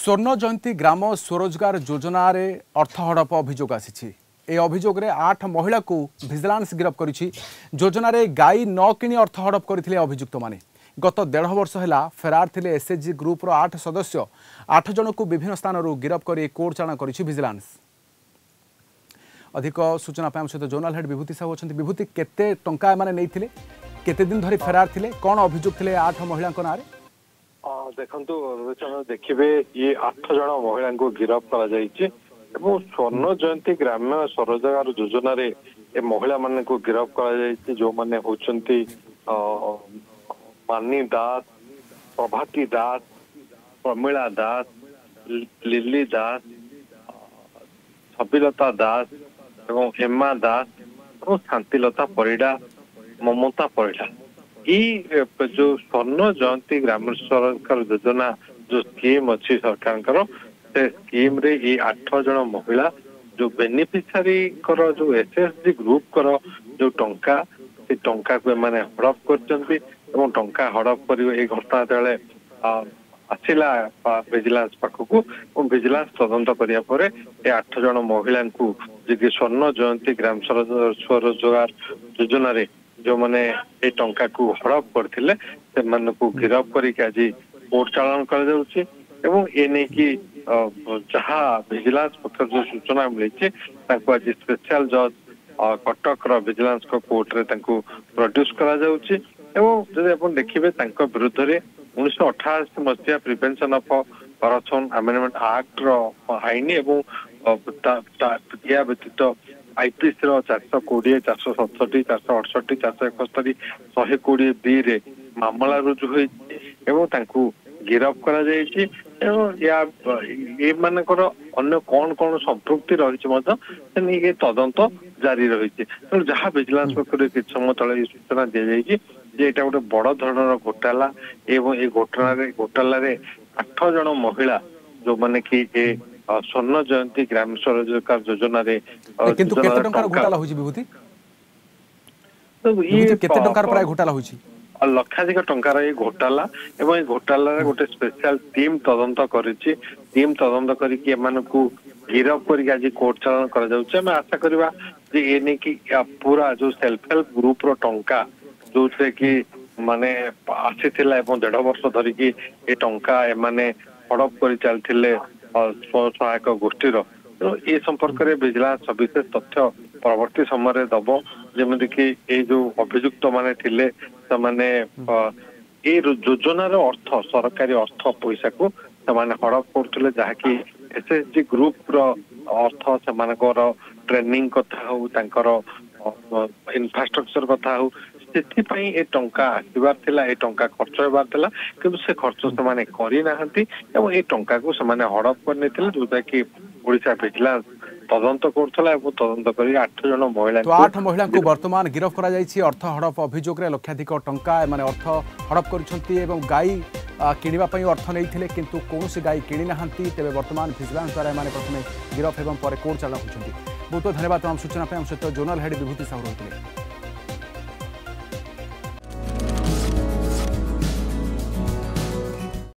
स्वर्ण जयंती ग्राम स्वरोजगार योजन अर्थ हड़प अभियोग आसी अभियोग 8 महिला को विजिलेंस गिरफ करिछि। योजन गाई न किणी अर्थ हड़प करथिले अभियुक्त माने। गत 1.5 वर्ष है फेरार थिले एसएचजी ग्रुप 8 सदस्य 8 जन को विभिन्न स्थान गिरफ कर कोर्ट चालाण करिछि विजिलेंस। अधिक सूचना पाए सहित जोनाल हेड विभूति साहू अच्छा। विभूति केते टंका माने नैथिले, केते दिन धरी फेरार थिले, कौन अभियोग थिले 8 महिला नाँ? देखंतु देखिए ये 8 जन महिला को गिरफ करा जायछि एवं स्वर्ण जयंती ग्राम्य स्वरोजगार योजन ए महिला मान को गिरफ करा जायछि जो माने होचंती मानी दास, प्रभाती दास, प्रमिला दास, लिली दास, छबिलता दास एवं हेमा दास और शांतिलता परिडा, ममता परिडा। जो स्वर्ण जयंती ग्रामीण स्वरोजगार योजना जो स्कीम अच्छी सरकार से स्कीम रे ये 8 जन महिला जो बेनिफिशियरी कर जो एसएचजी ग्रुप कर जो टंका से टंका को माने हड़प करचंती एवं टंका हड़प कर ये घटना तले आसिला विजिलेंस पाखक और विजिलेंस तदंत करिया परे ये 8 जन महिला को जे स्वर्ण जयंती ग्राम स्वरोजगार योजन रे जो माने ए टंका को हड़प करथिले से मन को गिरफ करिक आज कोर्ट चालान कर जाउछि एवं ए नै कि जहाँ विजिलेंस पक्ष जो सूचना मिली ताको आज स्पेशल जज कटक रो विजिलेंस को कोर्ट रे ताको प्रोड्यूस करा जाउछि एवं जदि अपन देखिबे तांको विरुद्ध रे 1988 मसिया prevention of corruption amendment act रो आईन एवं या व्यतीत आईपीसी रो 420, 467, 468, 471, 120 बी रे मामला रुजु होई एवं तांको गिरफ करा जायछि एवं या ए मानकर अन्य कौन कौन संपृक्ति रही ये तदंत जारी रही। जहाँ विजिलेंस पक्ष किछ समय तले सूचना दि जाइए जे एटा गोटे बड़ धरणर घोटाला एवं ये घोटाला 8 जन महिला जो माने कि स्वर्ण जयंती ग्राम स्वरोजगार योजन किंतु केते टंकार घोटाला होछि विभूति? ये केते टंकार प्राय घोटाला होछि? लक्षाधिक टंकार ये घोटाला एवं ये घोटाला गोटे स्पेशल टीम तदंत करिछि। टीम तदंत करिकि एमानकु गिरफ करिकि आज कोर्ट चालान करा जाउछि। हम आशा करबा जे ए नै कि पूरा जो सेल्फ हेल्प ग्रुप रो टंका जो से कि माने आसीथिला एवं 1.5 वर्ष धरि कि ए टंका एमाने हड़प करि चलथिले स्वसहायक गोष्ठी रो तो ये संपर्क में विजिलेंस सविशेष तथ्य परवर्ती समय दब जमी कि ये जो अभियुक्त माने थिले माने ये योजनार अर्थ सरकारी अर्थ पैसा को हड़प करते जहाँकि एसएचजी ग्रुप रो अर्थ से ट्रेनिंग कथा हो इंफ्रास्ट्रक्चर कथा हो से ए टंका आसबार थिला ए टंका खर्च होबार थिला किंतु से खर्च से माने करी नाहंती एवं ए टंका को से माने हड़प करने थिले जोटा कि ओडिशा विजिलेंस तदंत करथला एवं तदंत करी 8 जन महिला तो 8 महिला को वर्तमान गिरफ करा जायछि। अर्थ हड़प अभियोग रे लक्षाधिक टंका माने अर्थ हड़प करिसंती एवं गाई किनिबा पई अर्थ नैथिले किंतु कोनोसी गाई किनि नाहंती। तेबे वर्तमान विजिलेंस द्वारा माने प्रथमे गिरफ एवं पर कोर्ट चालान होछंती। बहुत धन्यवाद तमाम सूचना पे। हम सहित जोनल हेड विभूति साहू रहथिले।